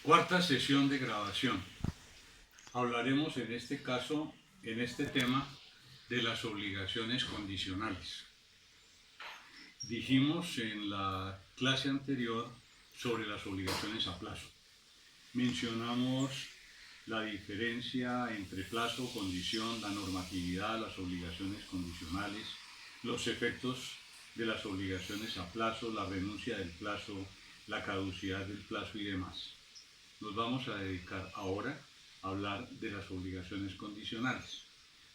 Cuarta sesión de grabación. Hablaremos en este caso, en este tema, de las obligaciones condicionales. Dijimos en la clase anterior sobre las obligaciones a plazo. Mencionamos la diferencia entre plazo, condición, la normatividad, las obligaciones condicionales, los efectos de las obligaciones a plazo, la renuncia del plazo, la caducidad del plazo y demás. Nos vamos a dedicar ahora a hablar de las obligaciones condicionales,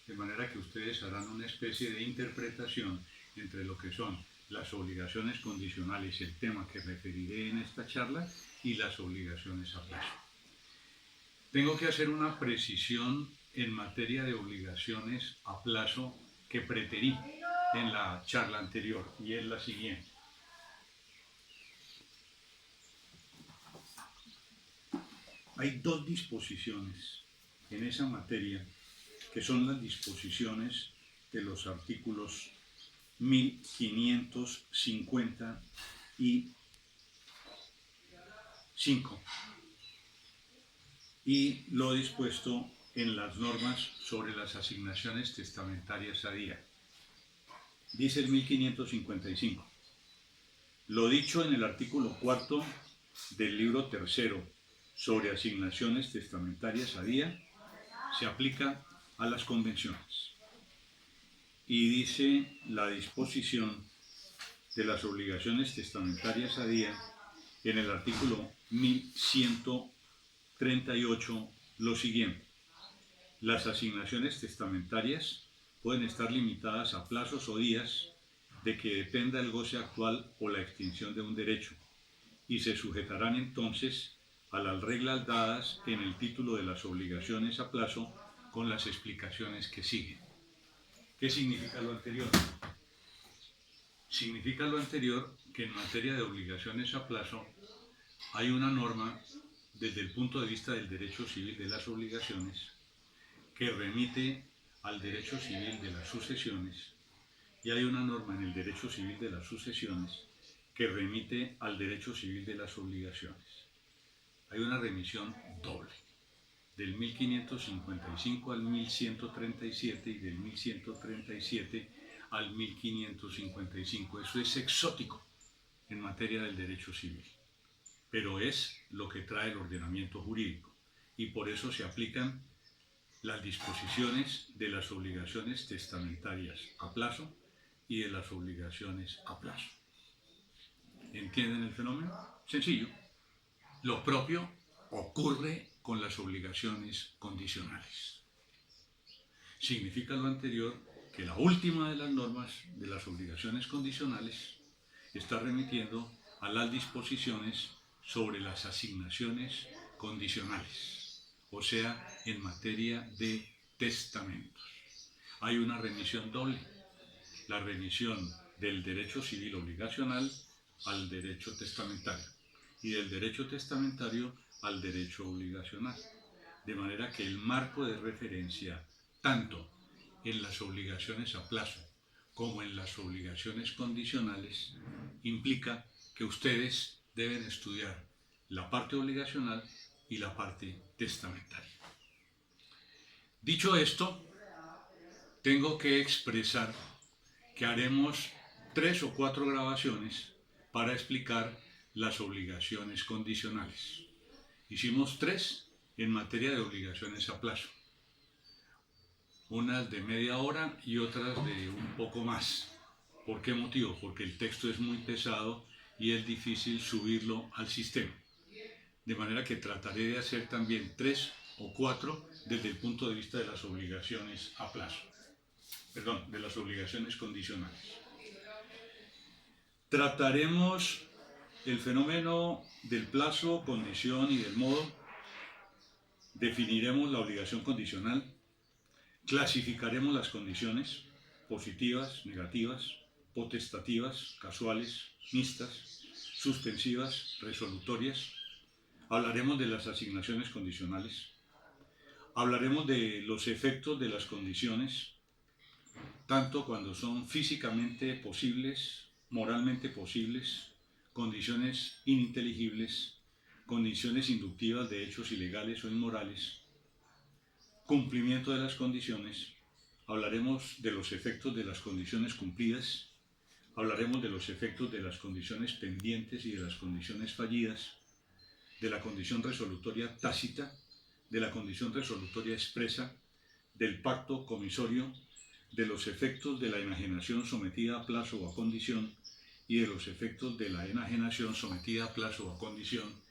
de manera que ustedes harán una especie de interpretación entre lo que son las obligaciones condicionales, el tema que referiré en esta charla, y las obligaciones a plazo. Tengo que hacer una precisión en materia de obligaciones a plazo que preterí en la charla anterior, y es la siguiente. Hay dos disposiciones en esa materia que son las disposiciones de los artículos 1555 y lo dispuesto en las normas sobre las asignaciones testamentarias a día. Dice el 1555. Lo dicho en el artículo 4 del libro tercero sobre asignaciones testamentarias a día se aplica a las convenciones. Y dice la disposición de las obligaciones testamentarias a día en el artículo 1138 lo siguiente: las asignaciones testamentarias pueden estar limitadas a plazos o días de que dependa el goce actual o la extinción de un derecho, y se sujetarán entonces a las reglas dadas en el título de las obligaciones a plazo con las explicaciones que siguen. ¿Qué significa lo anterior? Significa lo anterior que en materia de obligaciones a plazo hay una norma desde el punto de vista del derecho civil de las obligaciones que remite al derecho civil de las sucesiones, y hay una norma en el derecho civil de las sucesiones que remite al derecho civil de las obligaciones. Hay una remisión doble, del 1555 al 1137 y del 1137 al 1555. Eso es exótico en materia del derecho civil, pero es lo que trae el ordenamiento jurídico, y por eso se aplican las disposiciones de las obligaciones testamentarias a plazo y de las obligaciones a plazo. ¿Entienden el fenómeno? Sencillo. Lo propio ocurre con las obligaciones condicionales. Significa lo anterior que la última de las normas de las obligaciones condicionales está remitiendo a las disposiciones sobre las asignaciones condicionales, o sea, en materia de testamentos. Hay una remisión doble: la remisión del derecho civil obligacional al derecho testamentario y del derecho testamentario al derecho obligacional, de manera que el marco de referencia tanto en las obligaciones a plazo como en las obligaciones condicionales implica que ustedes deben estudiar la parte obligacional y la parte testamentaria. Dicho esto, tengo que expresar que haremos 3 o 4 grabaciones para explicar las obligaciones condicionales. Hicimos 3 en materia de obligaciones a plazo, unas de media hora y otras de un poco más. ¿Por qué motivo? Porque el texto es muy pesado y es difícil subirlo al sistema, de manera que trataré de hacer también 3 o 4 desde el punto de vista de las obligaciones a plazo, perdón, de las obligaciones condicionales. Trataremos el fenómeno del plazo, condición y del modo. Definiremos la obligación condicional. Clasificaremos las condiciones: positivas, negativas, potestativas, casuales, mixtas, suspensivas, resolutorias. Hablaremos de las asignaciones condicionales. Hablaremos de los efectos de las condiciones, tanto cuando son físicamente posibles, moralmente posibles, condiciones ininteligibles, condiciones inductivas de hechos ilegales o inmorales, cumplimiento de las condiciones, hablaremos de los efectos de las condiciones cumplidas, hablaremos de los efectos de las condiciones pendientes y de las condiciones fallidas, de la condición resolutoria tácita, de la condición resolutoria expresa, del pacto comisorio, de los efectos de la enajenación sometida a plazo o a condición y de los efectos de la enajenación sometida a plazo o a condición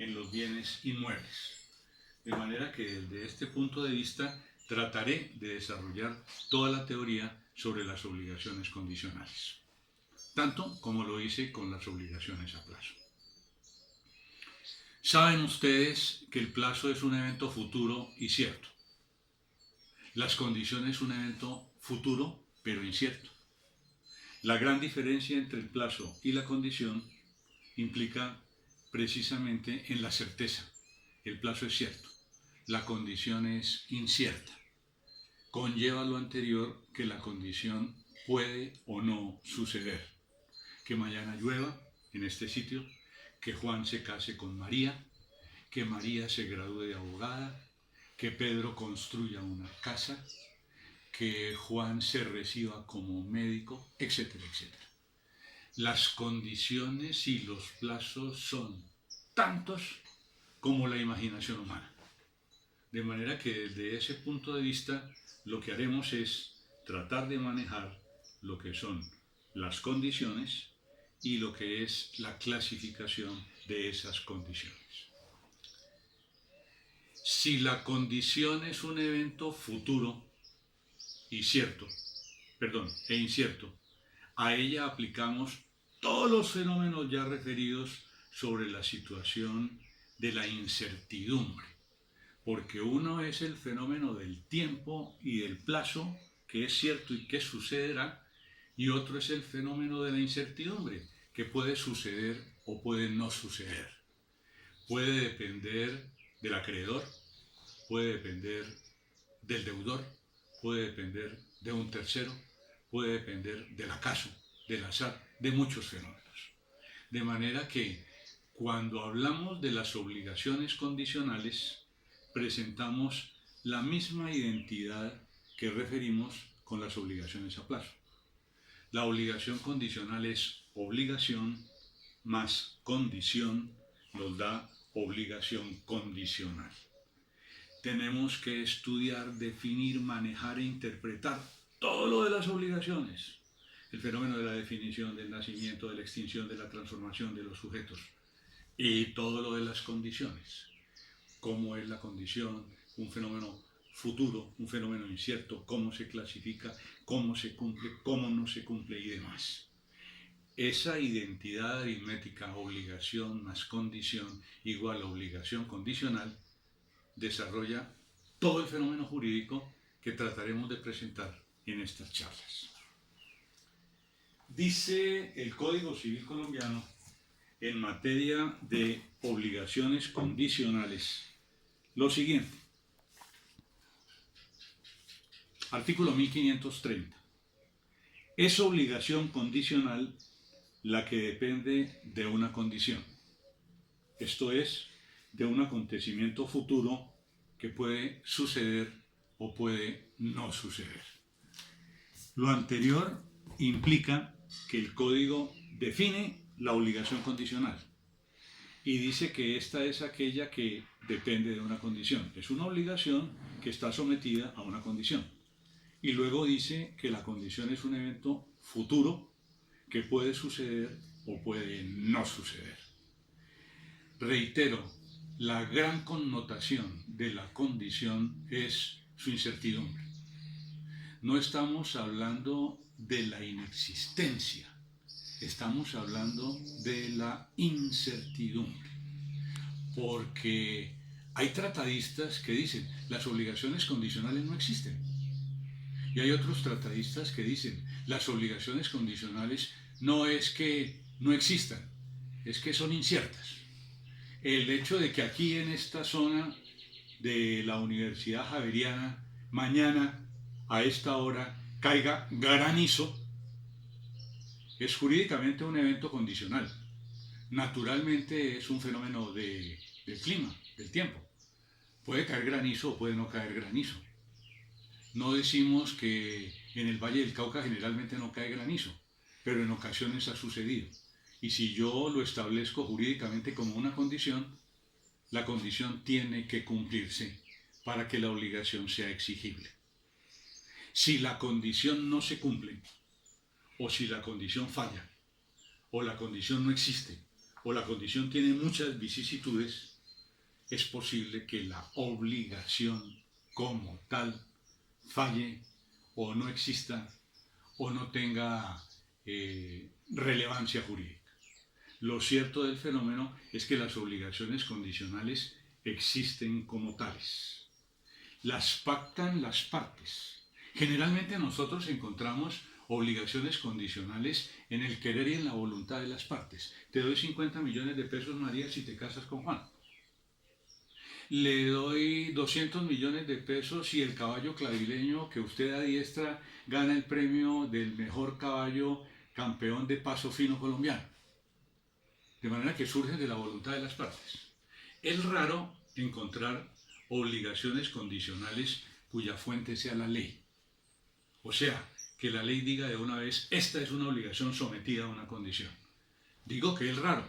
en los bienes inmuebles. De manera que desde este punto de vista trataré de desarrollar toda la teoría sobre las obligaciones condicionales, tanto como lo hice con las obligaciones a plazo. Saben ustedes que el plazo es un evento futuro y cierto. Las condiciones es un evento futuro pero incierto. La gran diferencia entre el plazo y la condición implica precisamente en la certeza. El plazo es cierto, la condición es incierta. Conlleva lo anterior que la condición puede o no suceder. Que mañana llueva en este sitio, que Juan se case con María, que María se gradúe de abogada, que Pedro construya una casa, que Juan se reciba como médico, etcétera, etcétera. Las condiciones y los plazos son tantos como la imaginación humana. De manera que desde ese punto de vista lo que haremos es tratar de manejar lo que son las condiciones y lo que es la clasificación de esas condiciones. Si la condición es un evento futuro e incierto, a ella aplicamos todos los fenómenos ya referidos sobre la situación de la incertidumbre, porque uno es el fenómeno del tiempo y del plazo, que es cierto y que sucederá, y otro es el fenómeno de la incertidumbre, que puede suceder o puede no suceder. Puede depender del acreedor, puede depender del deudor, puede depender de un tercero, puede depender del acaso, del azar, de muchos fenómenos. De manera que cuando hablamos de las obligaciones condicionales, presentamos la misma identidad que referimos con las obligaciones a plazo. La obligación condicional es obligación más condición nos da obligación condicional. Tenemos que estudiar, definir, manejar e interpretar todo lo de las obligaciones. El fenómeno de la definición, del nacimiento, de la extinción, de la transformación de los sujetos y todo lo de las condiciones. Cómo es la condición, un fenómeno futuro, un fenómeno incierto, cómo se clasifica, cómo se cumple, cómo no se cumple y demás. Esa identidad aritmética, obligación más condición igual a obligación condicional, desarrolla todo el fenómeno jurídico que trataremos de presentar en estas charlas. Dice el Código Civil colombiano en materia de obligaciones condicionales lo siguiente. Artículo 1530. Es obligación condicional la que depende de una condición, esto es, de un acontecimiento futuro que puede suceder o puede no suceder. Lo anterior implica que el Código define la obligación condicional y dice que esta es aquella que depende de una condición. Es una obligación que está sometida a una condición. Y luego dice que la condición es un evento futuro que puede suceder o puede no suceder. Reitero, la gran connotación de la condición es su incertidumbre. No estamos hablando de la inexistencia, estamos hablando de la incertidumbre. Porque hay tratadistas que dicen las obligaciones condicionales no existen. Y hay otros tratadistas que dicen las obligaciones condicionales no es que no existan, es que son inciertas. El hecho de que aquí en esta zona de la Universidad Javeriana mañana a esta hora caiga granizo es jurídicamente un evento condicional. naturalmente es un fenómeno del clima, del tiempo. Puede caer granizo o puede no caer granizo. No decimos que en el Valle del Cauca generalmente no cae granizo, pero en ocasiones ha sucedido. Y si yo lo establezco jurídicamente como una condición, la condición tiene que cumplirse para que la obligación sea exigible. Si la condición no se cumple, o si la condición falla, o la condición no existe, o la condición tiene muchas vicisitudes, es posible que la obligación como tal falle o no exista o no tenga relevancia jurídica. Lo cierto del fenómeno es que las obligaciones condicionales existen como tales. Las pactan las partes. Generalmente nosotros encontramos obligaciones condicionales en el querer y en la voluntad de las partes. Te doy 50 millones de pesos, María, si te casas con Juan. Le doy 200 millones de pesos si el caballo clavileño que usted adiestra gana el premio del mejor caballo campeón de paso fino colombiano. De manera que surgen de la voluntad de las partes. Es raro encontrar obligaciones condicionales cuya fuente sea la ley. O sea, que la ley diga de una vez, esta es una obligación sometida a una condición. Digo que es raro,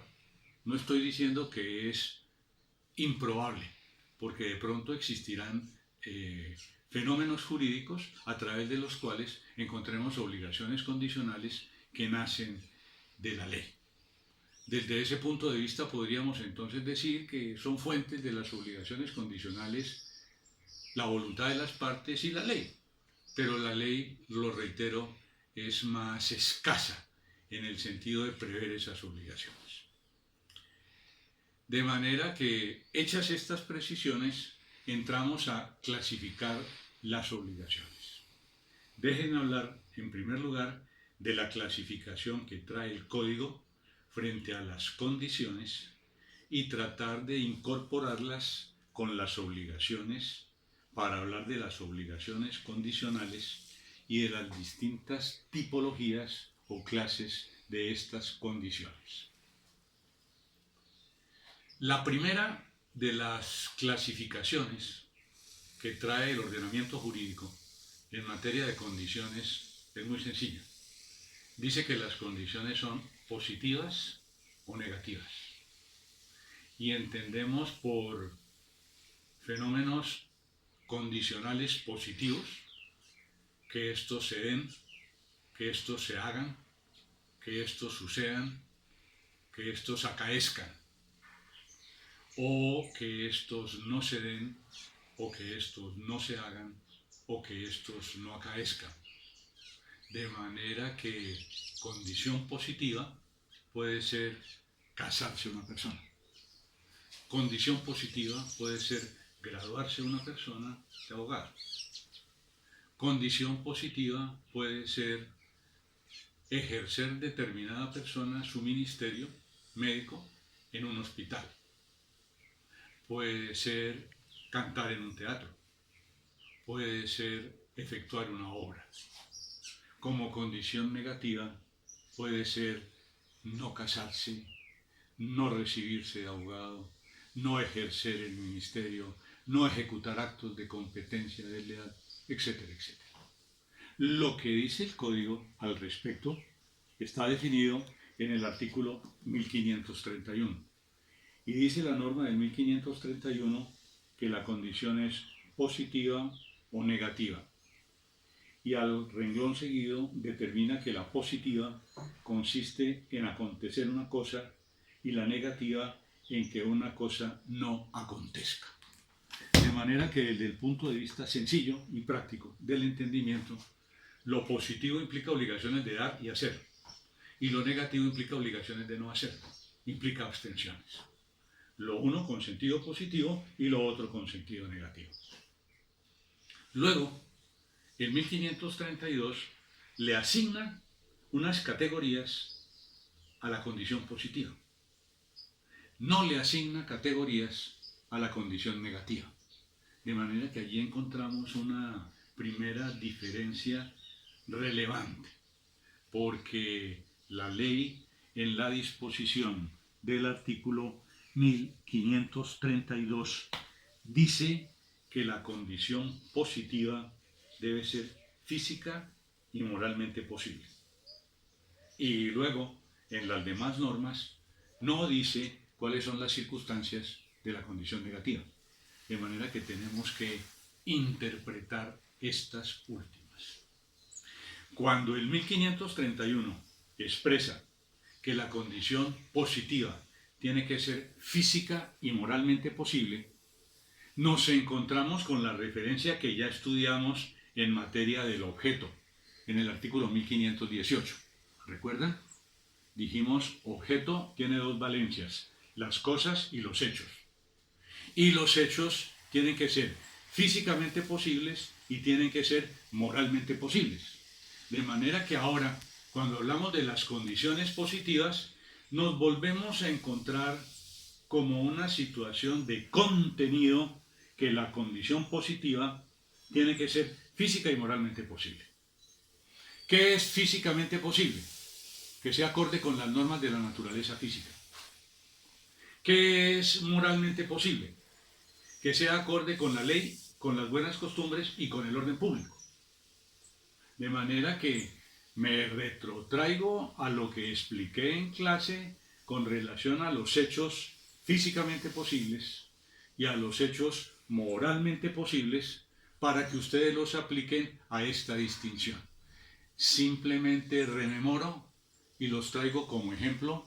no estoy diciendo que es improbable, porque de pronto existirán fenómenos jurídicos a través de los cuales encontremos obligaciones condicionales que nacen de la ley. Desde ese punto de vista podríamos entonces decir que son fuentes de las obligaciones condicionales la voluntad de las partes y la ley. Pero la ley, lo reitero, es más escasa en el sentido de prever esas obligaciones. De manera que, hechas estas precisiones, entramos a clasificar las obligaciones. Déjenme hablar, en primer lugar, de la clasificación que trae el Código frente a las condiciones y tratar de incorporarlas con las obligaciones para hablar de las obligaciones condicionales y de las distintas tipologías o clases de estas condiciones. La primera de las clasificaciones que trae el ordenamiento jurídico en materia de condiciones es muy sencilla. Dice que las condiciones son positivas o negativas. Y entendemos por fenómenos condicionales positivos que estos se den, que estos se hagan, que estos sucedan, que estos acaezcan, o que estos no se den, o que estos no se hagan, o que estos no acaezcan. De manera que condición positiva puede ser casarse una persona. Condición positiva puede ser graduarse una persona de abogado. Condición positiva puede ser ejercer determinada persona su ministerio médico en un hospital. Puede ser cantar en un teatro. Puede ser efectuar una obra. Como condición negativa puede ser no casarse, no recibirse de abogado, no ejercer el ministerio, no ejecutar actos de competencia desleal, etcétera, etcétera. Lo que dice el Código al respecto está definido en el artículo 1531. Y dice la norma del 1531 que la condición es positiva o negativa. Y al renglón seguido determina que la positiva consiste en acontecer una cosa y la negativa en que una cosa no acontezca. De manera que desde el punto de vista sencillo y práctico del entendimiento, lo positivo implica obligaciones de dar y hacer, y lo negativo implica obligaciones de no hacer, implica abstenciones. Lo uno con sentido positivo y lo otro con sentido negativo. Luego, el 1532 le asigna unas categorías a la condición positiva. No le asigna categorías a la condición negativa. De manera que allí encontramos una primera diferencia relevante, porque la ley en la disposición del artículo 1532 dice que la condición positiva debe ser física y moralmente posible. Y luego, en las demás normas, no dice cuáles son las circunstancias de la condición negativa. De manera que tenemos que interpretar estas últimas. Cuando el 1531 expresa que la condición positiva tiene que ser física y moralmente posible, nos encontramos con la referencia que ya estudiamos en materia del objeto, en el artículo 1518. ¿Recuerdan? Dijimos, objeto tiene dos valencias, las cosas y los hechos. Y los hechos tienen que ser físicamente posibles y tienen que ser moralmente posibles. De manera que ahora, cuando hablamos de las condiciones positivas, nos volvemos a encontrar como una situación de contenido que la condición positiva tiene que ser física y moralmente posible. ¿Qué es físicamente posible? Que sea acorde con las normas de la naturaleza física. ¿Qué es moralmente posible? Que sea acorde con la ley, con las buenas costumbres y con el orden público. De manera que me retrotraigo a lo que expliqué en clase con relación a los hechos físicamente posibles y a los hechos moralmente posibles para que ustedes los apliquen a esta distinción. Simplemente rememoro y los traigo como ejemplo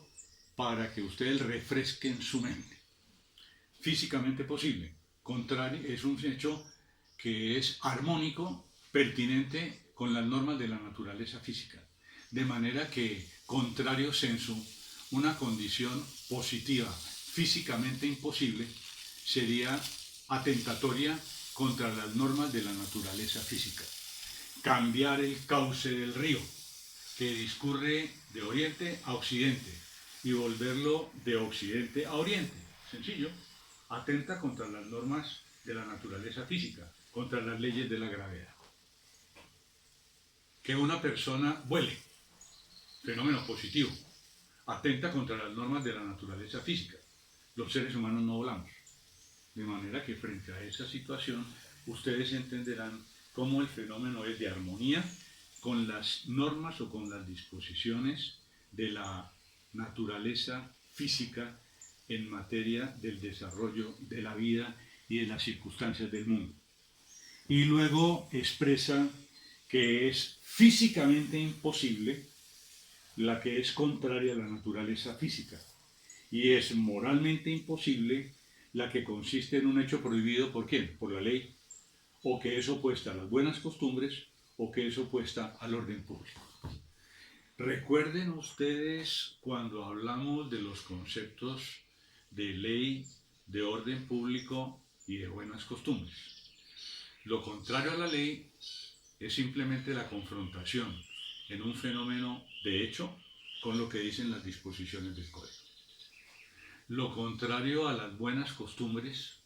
para que ustedes refresquen su mente. Físicamente posible, contrario, es un hecho que es armónico, pertinente con las normas de la naturaleza física. De manera que, contrario sensu, una condición positiva físicamente imposible sería atentatoria contra las normas de la naturaleza física. Cambiar el cauce del río, que discurre de oriente a occidente, y volverlo de occidente a oriente. Sencillo. Atenta contra las normas de la naturaleza física, contra las leyes de la gravedad. Que una persona vuele, fenómeno positivo, atenta contra las normas de la naturaleza física. Los seres humanos no volamos. De manera que frente a esa situación, ustedes entenderán cómo el fenómeno es de armonía con las normas o con las disposiciones de la naturaleza física en materia del desarrollo de la vida y de las circunstancias del mundo. Y luego expresa que es físicamente imposible la que es contraria a la naturaleza física, y es moralmente imposible la que consiste en un hecho prohibido ¿por quién? Por la ley, o que es opuesta a las buenas costumbres, o que es opuesta al orden público. Recuerden ustedes cuando hablamos de los conceptos de ley, de orden público y de buenas costumbres. Lo contrario a la ley es simplemente la confrontación en un fenómeno de hecho con lo que dicen las disposiciones del código. Lo contrario a las buenas costumbres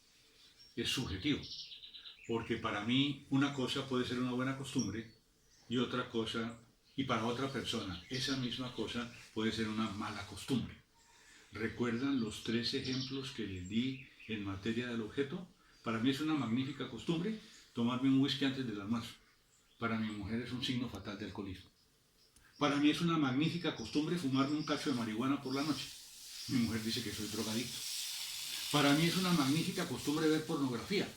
es subjetivo, porque para mí una cosa puede ser una buena costumbre y otra cosa, y para otra persona esa misma cosa puede ser una mala costumbre. ¿Recuerdan los 3 ejemplos que les di en materia del objeto? Para mí es una magnífica costumbre tomarme un whisky antes del almuerzo. Para mi mujer es un signo fatal de alcoholismo. Para mí es una magnífica costumbre fumarme un cacho de marihuana por la noche. Mi mujer dice que soy drogadicto. Para mí es una magnífica costumbre ver pornografía.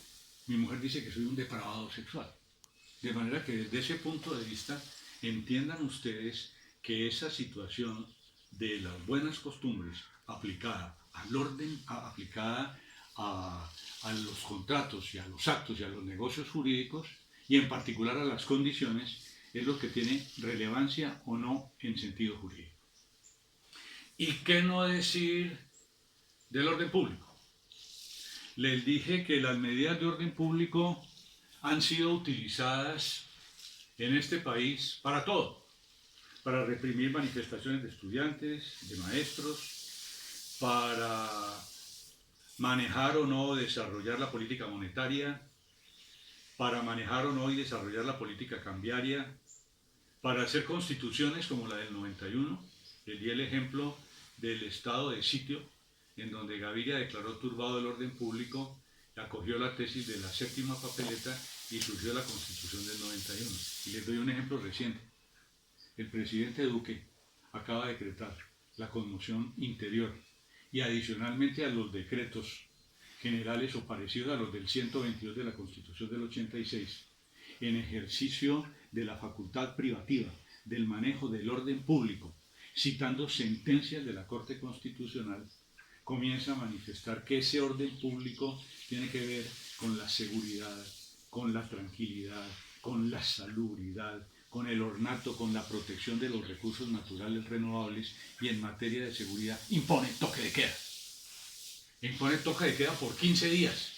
Mi mujer dice que soy un depravado sexual. De manera que desde ese punto de vista entiendan ustedes que esa situación de las buenas costumbres aplicada al orden, aplicada a los contratos y a los actos y a los negocios jurídicos, y en particular a las condiciones, es lo que tiene relevancia o no en sentido jurídico. ¿Y qué no decir del orden público? Les dije que las medidas de orden público han sido utilizadas en este país para todo, para reprimir manifestaciones de estudiantes, de maestros, para manejar o no desarrollar la política monetaria, para manejar o no y desarrollar la política cambiaria, para hacer constituciones como la del 91. Les di el ejemplo del estado de sitio, en donde Gaviria declaró turbado el orden público, acogió la tesis de la séptima papeleta y surgió la Constitución del 91. Y les doy un ejemplo reciente. El presidente Duque acaba de decretar la conmoción interior y adicionalmente a los decretos generales o parecidos a los del 122 de la Constitución del 86, en ejercicio de la facultad privativa del manejo del orden público, citando sentencias de la Corte Constitucional, comienza a manifestar que ese orden público tiene que ver con la seguridad, con la tranquilidad, con la salubridad, con el ornato, con la protección de los recursos naturales renovables, y en materia de seguridad impone toque de queda. Impone toque de queda por 15 días.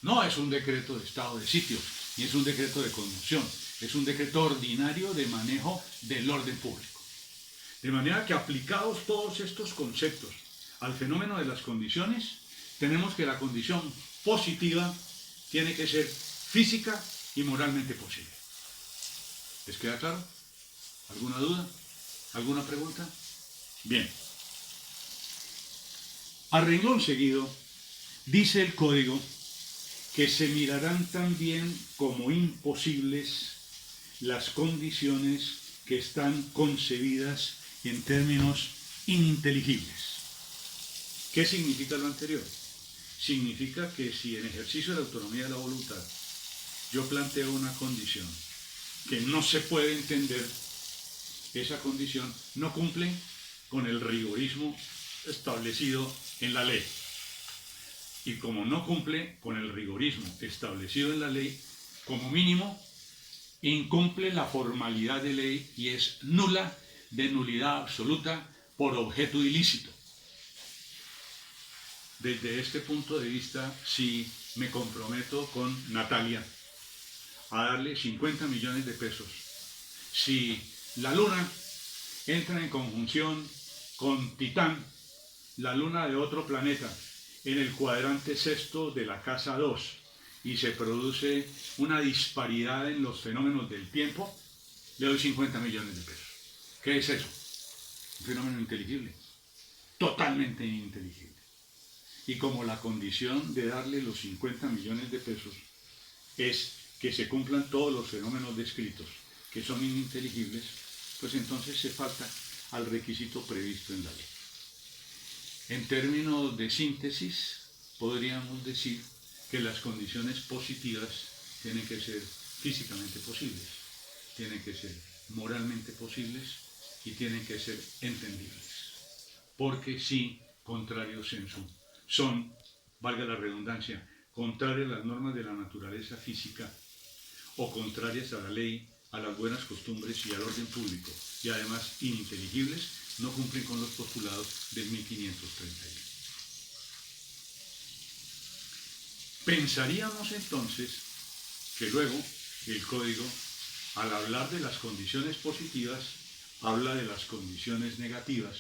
No es un decreto de estado de sitio, ni es un decreto de conmoción, es un decreto ordinario de manejo del orden público. De manera que aplicados todos estos conceptos al fenómeno de las condiciones, tenemos que la condición positiva tiene que ser física y moralmente posible. ¿Les queda claro? ¿Alguna duda? ¿Alguna pregunta? Bien. A renglón seguido, dice el código que se mirarán también como imposibles las condiciones que están concebidas en términos ininteligibles. ¿Qué significa lo anterior? Significa que si en ejercicio de la autonomía de la voluntad yo planteo una condición que no se puede entender, esa condición no cumple con el rigorismo establecido en la ley. Y como no cumple con el rigorismo establecido en la ley, como mínimo, incumple la formalidad de ley y es nula, de nulidad absoluta, por objeto ilícito. Desde este punto de vista, si me comprometo con Natalia a darle 50 millones de pesos, si la luna entra en conjunción con Titán, la luna de otro planeta, en el cuadrante sexto de la casa 2, y se produce una disparidad en los fenómenos del tiempo, le doy 50 millones de pesos. ¿Qué es eso? Un fenómeno inteligible, totalmente ininteligible. Y como la condición de darle los 50 millones de pesos es que se cumplan todos los fenómenos descritos, que son ininteligibles, pues entonces se falta al requisito previsto en la ley. En términos de síntesis, podríamos decir que las condiciones positivas tienen que ser físicamente posibles, tienen que ser moralmente posibles y tienen que ser entendibles. Porque sí, contrario sensu, son, valga la redundancia, contrarias a las normas de la naturaleza física o contrarias a la ley, a las buenas costumbres y al orden público, y además ininteligibles, no cumplen con los postulados del 1531. Pensaríamos entonces que luego el código, al hablar de las condiciones positivas, habla de las condiciones negativas,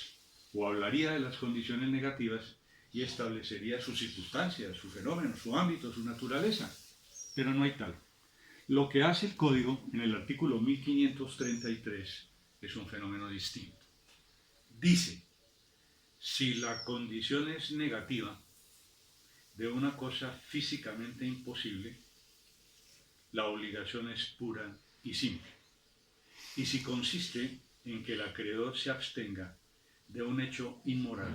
o hablaría de las condiciones negativas y establecería sus circunstancias, su fenómeno, su ámbito, su naturaleza. Pero no hay tal. Lo que hace el código en el artículo 1533 es un fenómeno distinto. Dice, si la condición es negativa de una cosa físicamente imposible, la obligación es pura y simple. Y si consiste en que el acreedor se abstenga de un hecho inmoral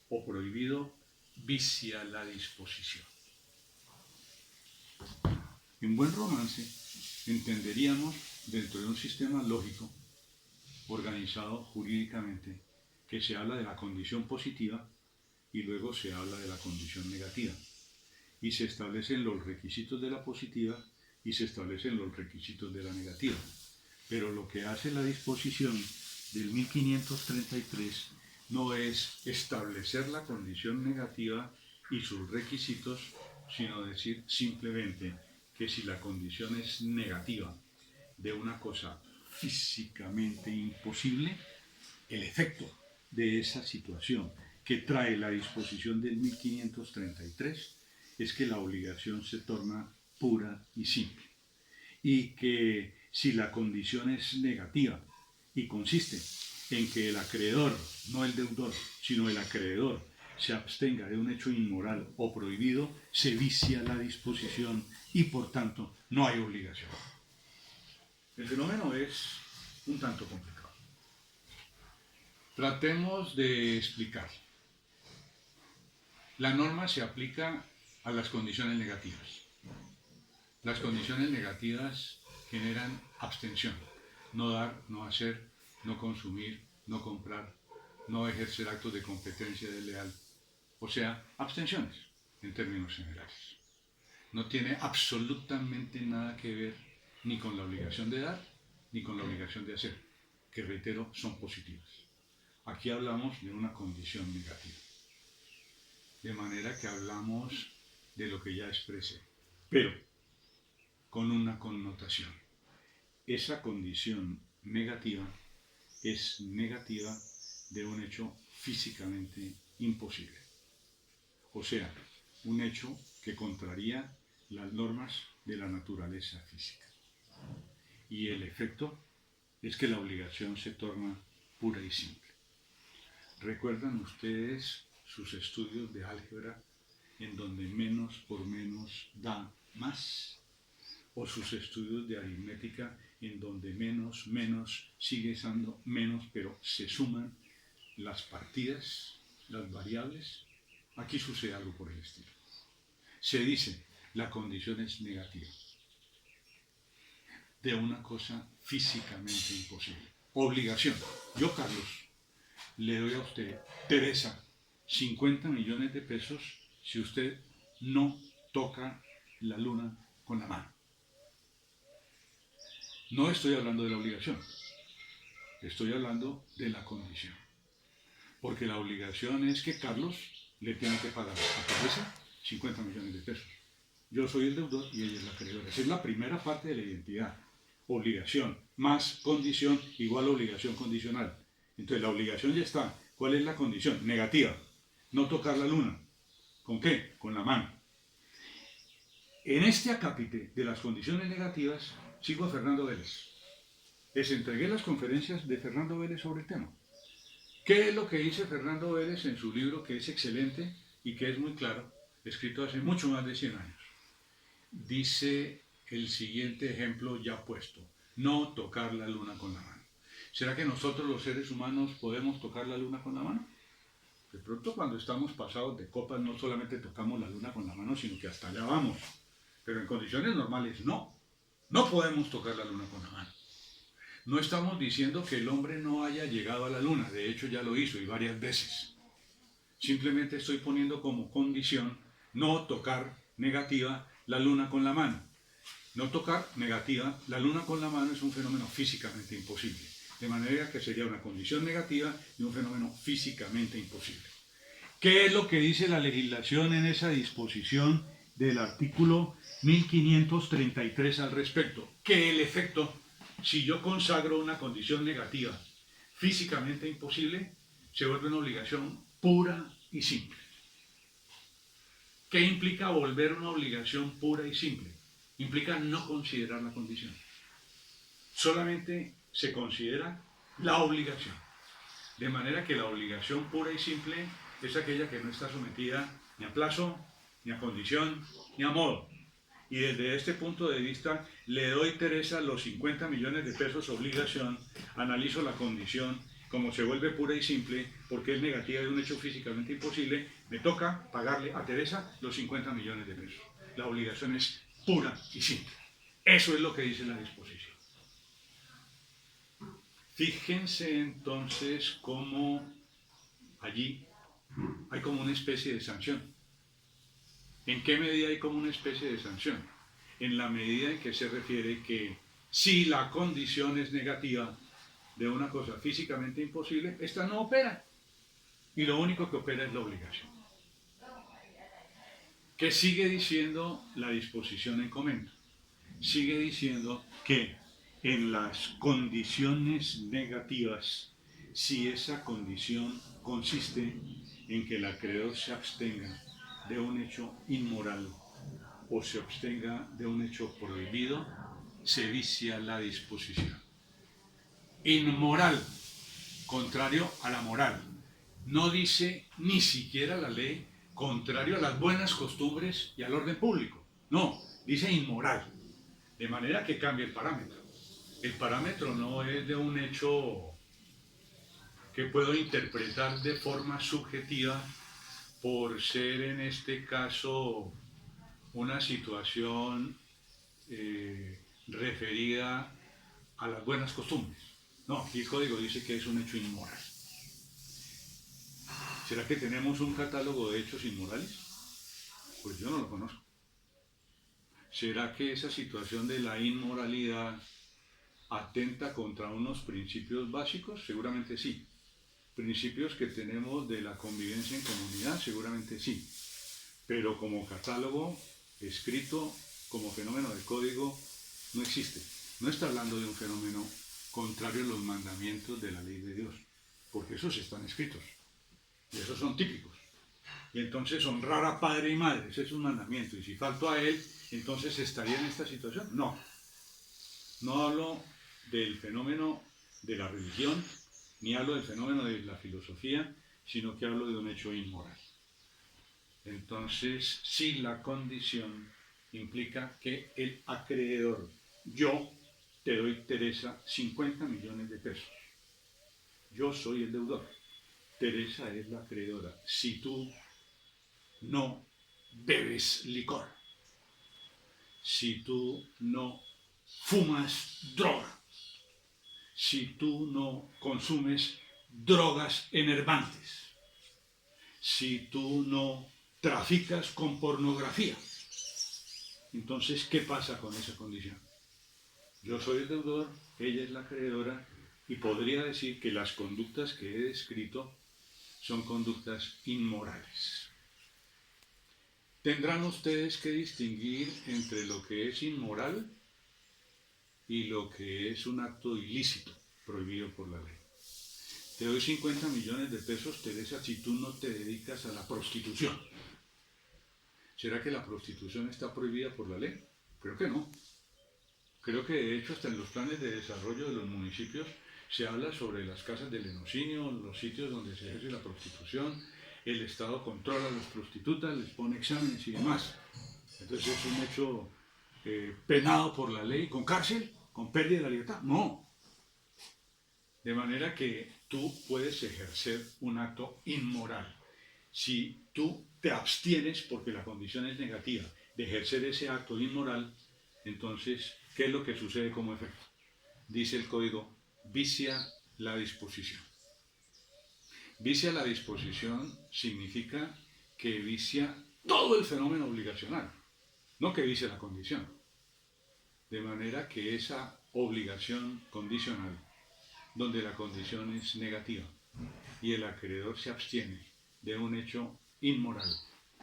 o prohibido, vicia la disposición. En buen romance, entenderíamos dentro de un sistema lógico, organizado jurídicamente, que se habla de la condición positiva y luego se habla de la condición negativa. Y se establecen los requisitos de la positiva y se establecen los requisitos de la negativa. Pero lo que hace la disposición del 1533 no es establecer la condición negativa y sus requisitos, sino decir simplemente que si la condición es negativa de una cosa físicamente imposible, el efecto de esa situación que trae la disposición del 1533 es que la obligación se torna pura y simple. Y que si la condición es negativa y consiste en que el acreedor, no el deudor, sino el acreedor, se abstenga de un hecho inmoral o prohibido, se vicia la disposición y por tanto no hay obligación. El fenómeno es un tanto complicado. Tratemos de explicarlo. La norma se aplica a las condiciones negativas. Las condiciones negativas generan abstención. No dar, no hacer, no consumir, no comprar, no ejercer actos de competencia desleal. O sea, abstenciones, en términos generales. No tiene absolutamente nada que ver ni con la obligación de dar, ni con la obligación de hacer, que reitero, son positivas. Aquí hablamos de una condición negativa. De manera que hablamos de lo que ya expresé, pero con una connotación. Esa condición negativa es negativa de un hecho físicamente imposible. O sea, un hecho que contraría las normas de la naturaleza física. Y el efecto es que la obligación se torna pura y simple. ¿Recuerdan ustedes sus estudios de álgebra en donde menos por menos da más? ¿O sus estudios de aritmética en donde menos sigue siendo menos, pero se suman las partidas, las variables? Aquí sucede algo por el estilo. Se dice, la condición es negativa de una cosa físicamente imposible. Obligación. Yo, Carlos, le doy a usted, Teresa, 50 millones de pesos si usted no toca la luna con la mano. No estoy hablando de la obligación, estoy hablando de la condición. Porque la obligación es que Carlos le tiene que pagar a Teresa 50 millones de pesos. Yo soy el deudor y ella es la acreedora. Esa es la primera parte de la identidad. Obligación más condición igual a obligación condicional. Entonces la obligación ya está. ¿Cuál es la condición? Negativa. No tocar la luna. ¿Con qué? Con la mano. En este acápite de las condiciones negativas sigo a Fernando Vélez. Les entregué las conferencias de Fernando Vélez sobre el tema. ¿Qué es lo que dice Fernando Vélez en su libro, que es excelente y que es muy claro, escrito hace mucho más de 100 años? Dice el siguiente ejemplo ya puesto: no tocar la luna con la mano. ¿Será que nosotros los seres humanos podemos tocar la luna con la mano? De pronto, cuando estamos pasados de copas, no solamente tocamos la luna con la mano, sino que hasta allá vamos. Pero en condiciones normales no podemos tocar la luna con la mano. No estamos diciendo que el hombre no haya llegado a la luna, de hecho ya lo hizo y varias veces. Simplemente estoy poniendo como condición no tocar negativa la luna con la mano. No tocar negativa la luna con la mano es un fenómeno físicamente imposible, de manera que sería una condición negativa y un fenómeno físicamente imposible. ¿Qué es lo que dice la legislación en esa disposición del artículo 1533 al respecto? Que el efecto, si yo consagro una condición negativa físicamente imposible, se vuelve una obligación pura y simple. ¿Qué implica volver una obligación pura y simple? Implica no considerar la condición. Solamente se considera la obligación. De manera que la obligación pura y simple es aquella que no está sometida ni a plazo, ni a condición, ni a modo. Y desde este punto de vista le doy, Teresa, los 50 millones de pesos obligación, analizo la condición, como se vuelve pura y simple, porque es negativa de un hecho físicamente imposible, me toca pagarle a Teresa los 50 millones de pesos. La obligación es pura y simple. Eso es lo que dice la disposición. Fíjense entonces cómo allí hay como una especie de sanción. ¿En qué medida hay como una especie de sanción? En la medida en que se refiere que si la condición es negativa de una cosa físicamente imposible, esta no opera. Y lo único que opera es la obligación. ¿Qué sigue diciendo la disposición en comento? Sigue diciendo que en las condiciones negativas, si esa condición consiste en que el acreedor se abstenga de un hecho inmoral o se abstenga de un hecho prohibido, se vicia la disposición. Inmoral, contrario a la moral. No dice ni siquiera la ley contrario a las buenas costumbres y al orden público. No, dice inmoral. De manera que cambia el parámetro. El parámetro no es de un hecho que puedo interpretar de forma subjetiva por ser en este caso una situación referida a las buenas costumbres. No, aquí el código dice que es un hecho inmoral. ¿Será que tenemos un catálogo de hechos inmorales? Pues yo no lo conozco. ¿Será que esa situación de la inmoralidad atenta contra unos principios básicos? Seguramente sí. Principios que tenemos de la convivencia en comunidad, seguramente sí. Pero como catálogo escrito, como fenómeno de código, no existe. No está hablando de un fenómeno contrario a los mandamientos de la ley de Dios, porque esos están escritos, y esos son típicos. Y entonces honrar a padre y madre, ese es un mandamiento, y si falto a él, entonces estaría en esta situación. No, no hablo del fenómeno de la religión, ni hablo del fenómeno de la filosofía, sino que hablo de un hecho inmoral. Entonces, si la condición implica que el acreedor, yo te doy, Teresa, 50 millones de pesos. Yo soy el deudor. Teresa es la acreedora. Si tú no bebes licor, si tú no fumas droga, si tú no consumes drogas enervantes, si tú no traficas con pornografía, entonces, ¿qué pasa con esa condición? Yo soy el deudor, ella es la acreedora, y podría decir que las conductas que he descrito son conductas inmorales. Tendrán ustedes que distinguir entre lo que es inmoral y lo que es un acto ilícito, prohibido por la ley. Te doy 50 millones de pesos, Teresa, si tú no te dedicas a la prostitución. ¿Será que la prostitución está prohibida por la ley? Creo que no. Creo que de hecho hasta en los planes de desarrollo de los municipios se habla sobre las casas de lenocinio, los sitios donde se ejerce la prostitución, el Estado controla a las prostitutas, les pone exámenes y demás. Entonces es un hecho penado por la ley, con cárcel, con pérdida de la libertad. No. De manera que tú puedes ejercer un acto inmoral. Si tú te abstienes, porque la condición es negativa, de ejercer ese acto inmoral, entonces, ¿qué es lo que sucede como efecto? Dice el código, vicia la disposición. Vicia la disposición significa que vicia todo el fenómeno obligacional, no que vicia la condición. De manera que esa obligación condicional, donde la condición es negativa y el acreedor se abstiene de un hecho inmoral,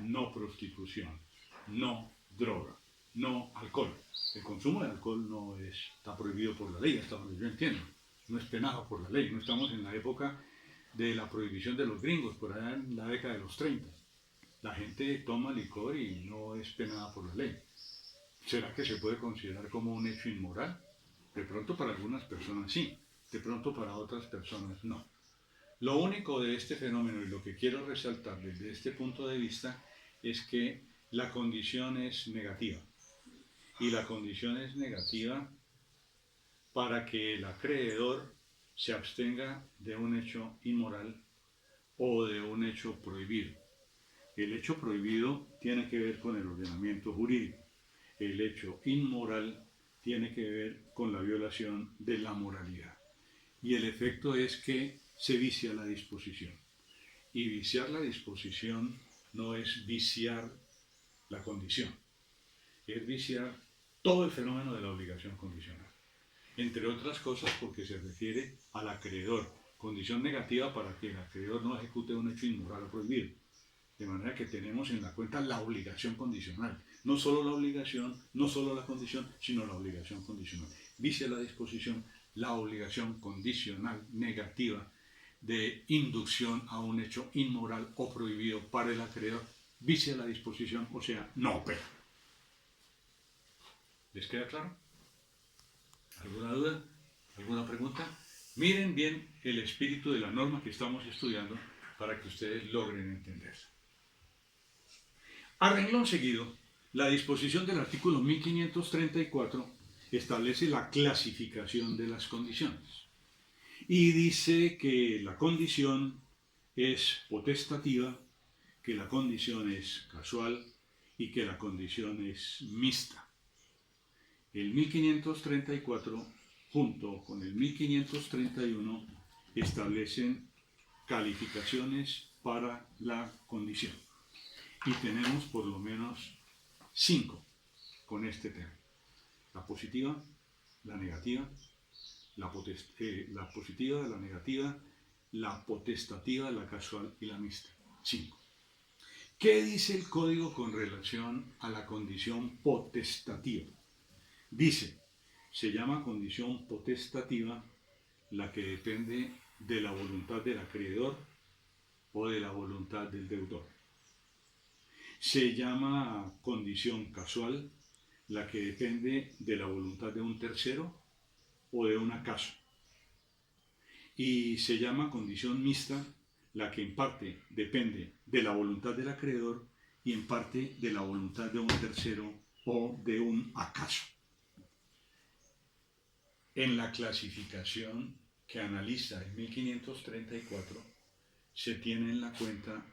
no prostitución, no droga, no alcohol. El consumo de alcohol no está prohibido por la ley, hasta donde yo entiendo. No es penado por la ley. No estamos en la época de la prohibición de los gringos, por allá en la década de los 30. La gente toma licor y no es penada por la ley. ¿Será que se puede considerar como un hecho inmoral? De pronto para algunas personas sí, de pronto para otras personas no. Lo único de este fenómeno y lo que quiero resaltar desde este punto de vista es que la condición es negativa. Y la condición es negativa para que el acreedor se abstenga de un hecho inmoral o de un hecho prohibido. El hecho prohibido tiene que ver con el ordenamiento jurídico. El hecho inmoral tiene que ver con la violación de la moralidad. Y el efecto es que se vicia la disposición. Y viciar la disposición no es viciar la condición, es viciar todo el fenómeno de la obligación condicional. Entre otras cosas porque se refiere al acreedor, condición negativa para que el acreedor no ejecute un hecho inmoral o prohibido. De manera que tenemos en la cuenta la obligación condicional. No solo la obligación, no solo la condición, sino la obligación condicional. Vicia la disposición, la obligación condicional negativa de inducción a un hecho inmoral o prohibido para el acreedor, vicia la disposición, o sea, no opera. ¿Les queda claro? ¿Alguna duda? ¿Alguna pregunta? Miren bien el espíritu de la norma que estamos estudiando para que ustedes logren entenderla. A renglón seguido, la disposición del artículo 1534 establece la clasificación de las condiciones y dice que la condición es potestativa, que la condición es casual y que la condición es mixta. El 1534 junto con el 1531 establecen calificaciones para la condición. Y tenemos por lo menos 5 con este tema. La positiva, la negativa, la positiva, la negativa, la potestativa, la casual y la mixta. 5. ¿Qué dice el código con relación a la condición potestativa? Dice, se llama condición potestativa la que depende de la voluntad del acreedor o de la voluntad del deudor. Se llama condición casual la que depende de la voluntad de un tercero o de un acaso. Y se llama condición mixta la que en parte depende de la voluntad del acreedor y en parte de la voluntad de un tercero o de un acaso. En la clasificación que analiza el 1534 se tienen en la cuenta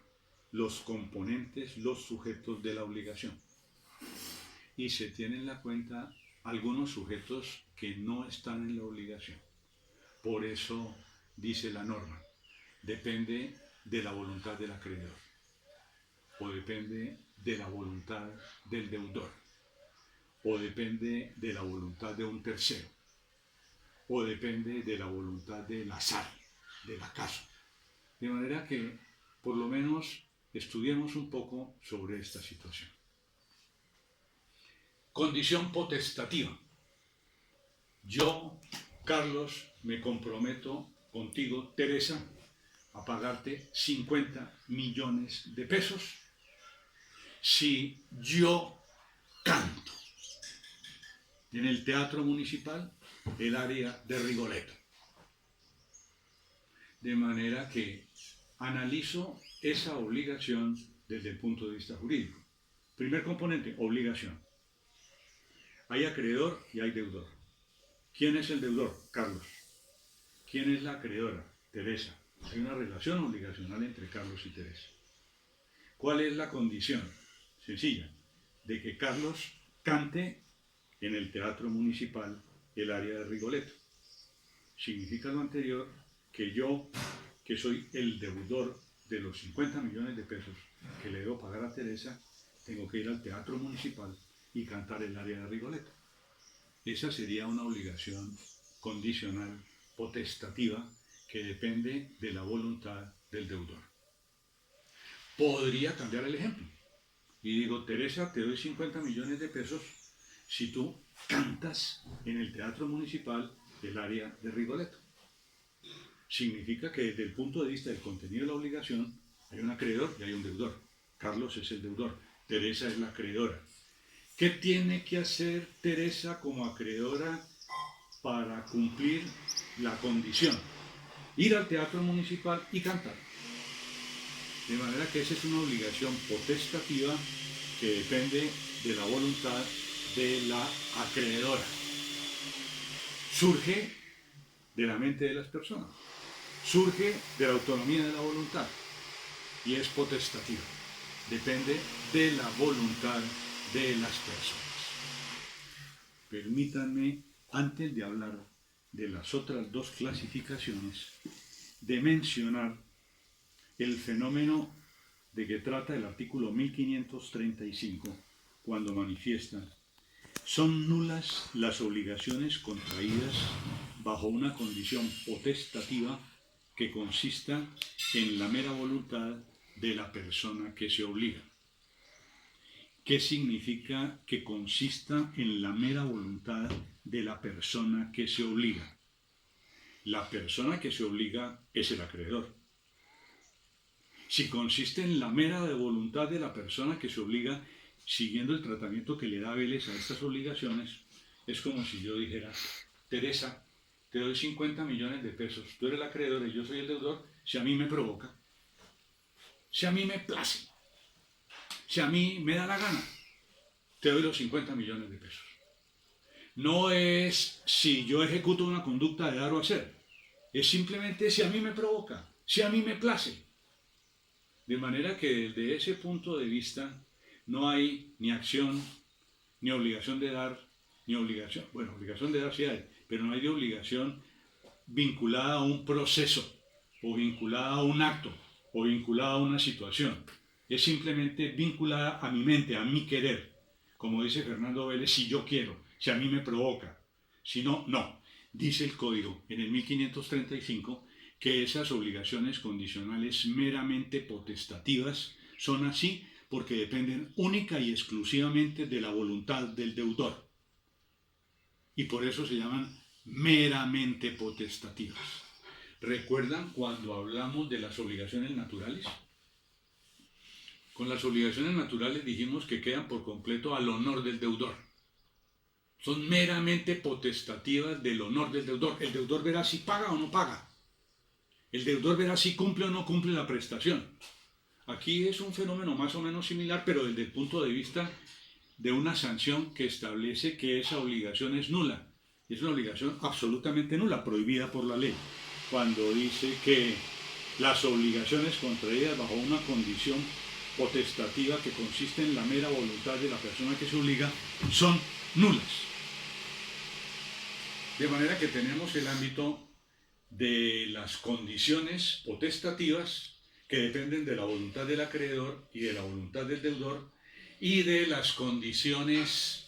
los componentes, los sujetos de la obligación. Y se tienen en la cuenta algunos sujetos que no están en la obligación. Por eso dice la norma, depende de la voluntad del acreedor o depende de la voluntad del deudor o depende de la voluntad de un tercero o depende de la voluntad del azar, del acaso. De manera que por lo menos estudiemos un poco sobre esta situación. Condición potestativa. Yo, Carlos, me comprometo contigo, Teresa, a pagarte 50 millones de pesos si yo canto en el Teatro Municipal, el área de Rigoletto. De manera que analizo esa obligación desde el punto de vista jurídico. Primer componente, obligación. Hay acreedor y hay deudor. ¿Quién es el deudor? Carlos. ¿Quién es la acreedora? Teresa. Hay una relación obligacional entre Carlos y Teresa. ¿Cuál es la condición? Sencilla, de que Carlos cante en el Teatro Municipal, el área de Rigoletto. Significa lo anterior que yo, que soy el deudor de los 50 millones de pesos que le debo pagar a Teresa, tengo que ir al Teatro Municipal y cantar el área de Rigoletto. Esa sería una obligación condicional, potestativa, que depende de la voluntad del deudor. Podría cambiar el ejemplo y digo, Teresa, te doy 50 millones de pesos si tú cantas en el Teatro Municipal el área de Rigoletto. Significa que desde el punto de vista del contenido de la obligación hay un acreedor y hay un deudor. Carlos es el deudor, Teresa es la acreedora. ¿Qué tiene que hacer Teresa como acreedora para cumplir la condición? Ir al Teatro Municipal y cantar. De manera que esa es una obligación potestativa que depende de la voluntad de la acreedora. Surge de la mente de las personas, surge de la autonomía de la voluntad y es potestativa. Depende de la voluntad de las personas. Permítanme, antes de hablar de las otras dos clasificaciones, de mencionar el fenómeno de que trata el artículo 1535, cuando manifiesta: son nulas las obligaciones contraídas bajo una condición potestativa que consista en la mera voluntad de la persona que se obliga. ¿Qué significa que consista en la mera voluntad de la persona que se obliga? La persona que se obliga es el acreedor. Si consiste en la mera voluntad de la persona que se obliga, siguiendo el tratamiento que le da Vélez a estas obligaciones, es como si yo dijera: Teresa, te doy 50 millones de pesos, tú eres el acreedor y yo soy el deudor, si a mí me provoca, si a mí me place, si a mí me da la gana, te doy los 50 millones de pesos. No es si yo ejecuto una conducta de dar o hacer, es simplemente si a mí me provoca, si a mí me place. De manera que desde ese punto de vista no hay ni acción, ni obligación de dar, ni obligación, bueno, obligación de dar sí hay, pero no hay de obligación vinculada a un proceso, o vinculada a un acto, o vinculada a una situación. Es simplemente vinculada a mi mente, a mi querer. Como dice Fernando Vélez, si yo quiero, si a mí me provoca. Si no, no. Dice el Código en el 1535 que esas obligaciones condicionales meramente potestativas son así porque dependen única y exclusivamente de la voluntad del deudor. Y por eso se llaman meramente potestativas. ¿Recuerdan cuando hablamos de las obligaciones naturales? Con las obligaciones naturales dijimos que quedan por completo al honor del deudor. Son meramente potestativas del honor del deudor. El deudor verá si paga o no paga. El deudor verá si cumple o no cumple la prestación. Aquí es un fenómeno más o menos similar, pero desde el punto de vista de una sanción que establece que esa obligación es nula. Es una obligación absolutamente nula, prohibida por la ley. Cuando dice que las obligaciones contraídas bajo una condición potestativa que consiste en la mera voluntad de la persona que se obliga son nulas. De manera que tenemos el ámbito de las condiciones potestativas que dependen de la voluntad del acreedor y de la voluntad del deudor y de las condiciones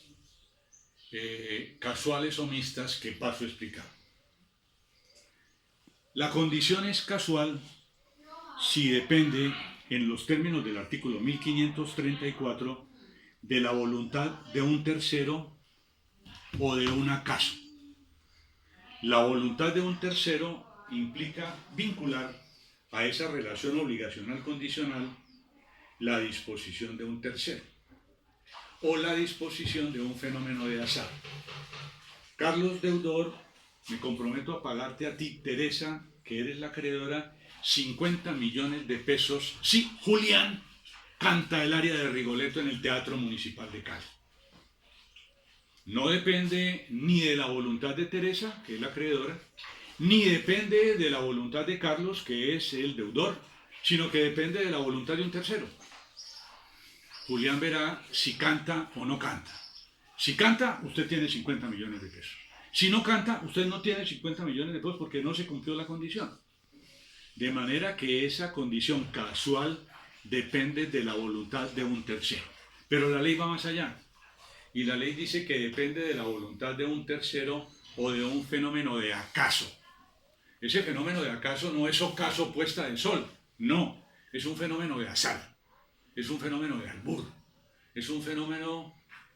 casuales o mixtas que paso a explicar. La condición es casual si depende, en los términos del artículo 1534, de la voluntad de un tercero o de un acaso. La voluntad de un tercero implica vincular a esa relación obligacional condicional la disposición de un tercero o la disposición de un fenómeno de azar. Carlos, deudor, me comprometo a pagarte a ti, Teresa, que eres la acreedora, 50 millones de pesos si Julián canta el aria de Rigoletto en el Teatro Municipal de Cali. No depende ni de la voluntad de Teresa, que es la acreedora, ni depende de la voluntad de Carlos, que es el deudor, sino que depende de la voluntad de un tercero. Julián verá si canta o no canta. Si canta, usted tiene 50 millones de pesos. Si no canta, usted no tiene 50 millones de pesos porque no se cumplió la condición. De manera que esa condición casual depende de la voluntad de un tercero. Pero la ley va más allá. Y la ley dice que depende de la voluntad de un tercero o de un fenómeno de acaso. Ese fenómeno de acaso no es ocaso puesta del sol, no, es un fenómeno de azar, es un fenómeno de albur, es un fenómeno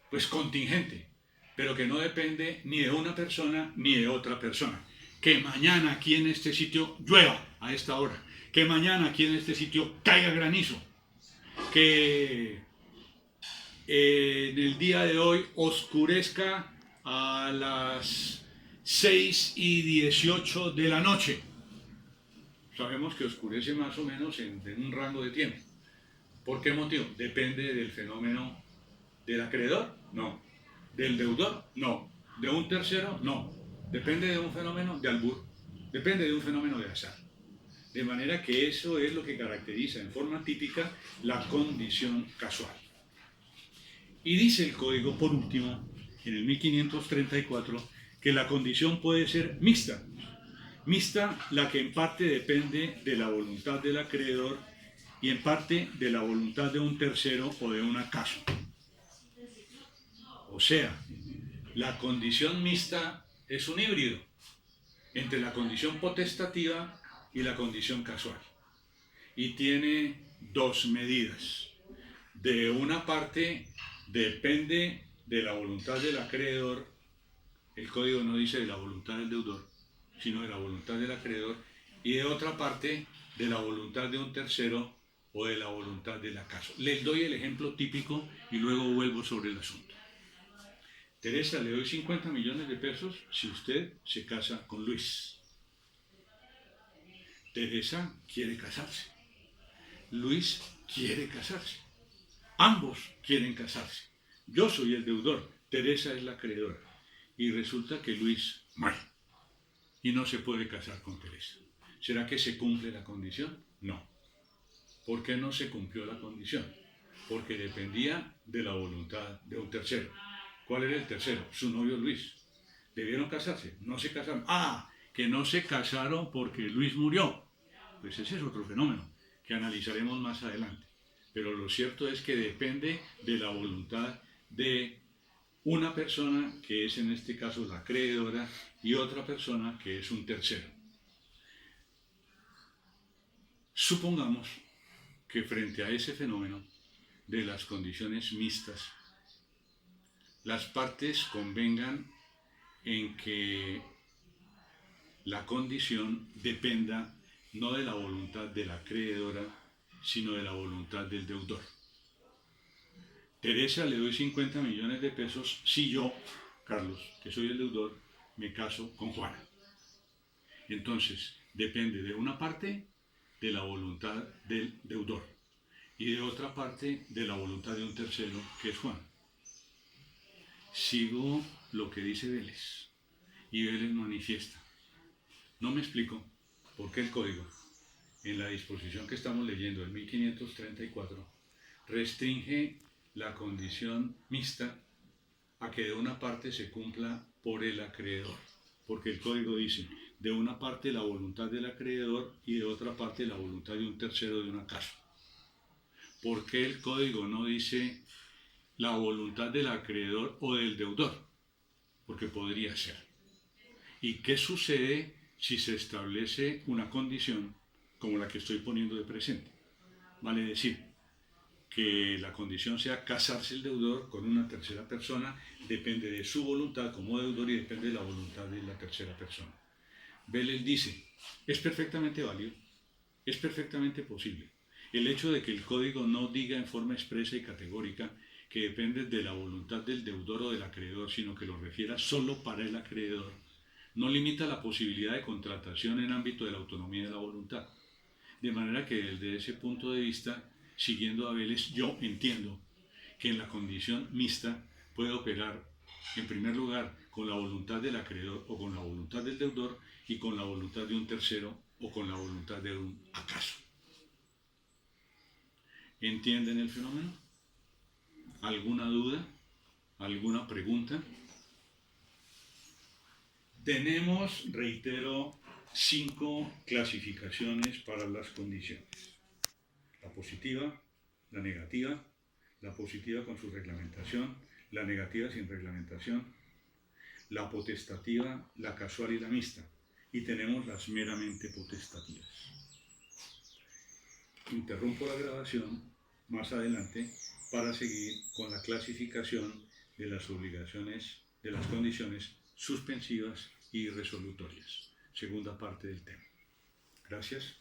pues contingente, pero que no depende ni de una persona ni de otra persona. Que mañana aquí en este sitio llueva a esta hora, que mañana aquí en este sitio caiga granizo, que en el día de hoy oscurezca a las 6:18 de la noche. Sabemos que oscurece más o menos en un rango de tiempo. ¿Por qué motivo? Depende del fenómeno del acreedor, no. Del deudor, no. De un tercero, no. Depende de un fenómeno de albur, depende de un fenómeno de azar. De manera que eso es lo que caracteriza en forma típica la condición casual. Y dice el Código, por último, en el 1534, que la condición puede ser mixta. Mixta la que en parte depende de la voluntad del acreedor y en parte de la voluntad de un tercero o de un acaso. O sea, la condición mixta es un híbrido entre la condición potestativa y la condición casual. Y tiene dos medidas. De una parte depende de la voluntad del acreedor, el código no dice de la voluntad del deudor, sino de la voluntad del acreedor, y de otra parte de la voluntad de un tercero o de la voluntad del acaso. Les doy el ejemplo típico y luego vuelvo sobre el asunto. Teresa, le doy 50 millones de pesos si usted se casa con Luis. Teresa quiere casarse. Luis quiere casarse. Ambos quieren casarse. Yo soy el deudor, Teresa es la acreedora. Y resulta que Luis muere. Y no se puede casar con Teresa. ¿Será que se cumple la condición? No. ¿Por qué no se cumplió la condición? Porque dependía de la voluntad de un tercero. ¿Cuál era el tercero? Su novio Luis. ¿Debieron casarse? No se casaron. Que no se casaron porque Luis murió. Pues ese es otro fenómeno que analizaremos más adelante. Pero lo cierto es que depende de la voluntad de una persona, que es en este caso la acreedora, y otra persona que es un tercero. Supongamos que frente a ese fenómeno de las condiciones mixtas, las partes convengan en que la condición dependa no de la voluntad de la acreedora, sino de la voluntad del deudor. Teresa, le doy 50 millones de pesos si yo, Carlos, que soy el deudor, me caso con Juana. Entonces, depende de una parte de la voluntad del deudor y de otra parte de la voluntad de un tercero, que es Juan. Sigo lo que dice Vélez, y Vélez manifiesta. No me explico por qué el código, en la disposición que estamos leyendo, el 1534, restringe la condición mixta a que de una parte se cumpla por el acreedor, porque el código dice de una parte la voluntad del acreedor y de otra parte la voluntad de un tercero de un acaso. ¿Por qué el código no dice la voluntad del acreedor o del deudor? Porque podría ser. ¿Y qué sucede si se establece una condición como la que estoy poniendo de presente? Vale decir, que la condición sea casarse el deudor con una tercera persona, depende de su voluntad como deudor y depende de la voluntad de la tercera persona. Vélez dice, es perfectamente válido, es perfectamente posible. El hecho de que el código no diga en forma expresa y categórica que depende de la voluntad del deudor o del acreedor, sino que lo refiera solo para el acreedor, no limita la posibilidad de contratación en ámbito de la autonomía de la voluntad. De manera que desde ese punto de vista, siguiendo a Vélez, yo entiendo que en la condición mixta puede operar, en primer lugar, con la voluntad del acreedor o con la voluntad del deudor y con la voluntad de un tercero o con la voluntad de un acaso. ¿Entienden el fenómeno? ¿Alguna duda? ¿Alguna pregunta? Tenemos, reitero, 5 clasificaciones para las condiciones. La positiva, la positiva con su reglamentación, la negativa sin reglamentación, la potestativa, la casual y la mixta. Y tenemos las meramente potestativas. Interrumpo la grabación más adelante para seguir con la clasificación de las obligaciones, de las condiciones suspensivas y resolutorias. Segunda parte del tema. Gracias.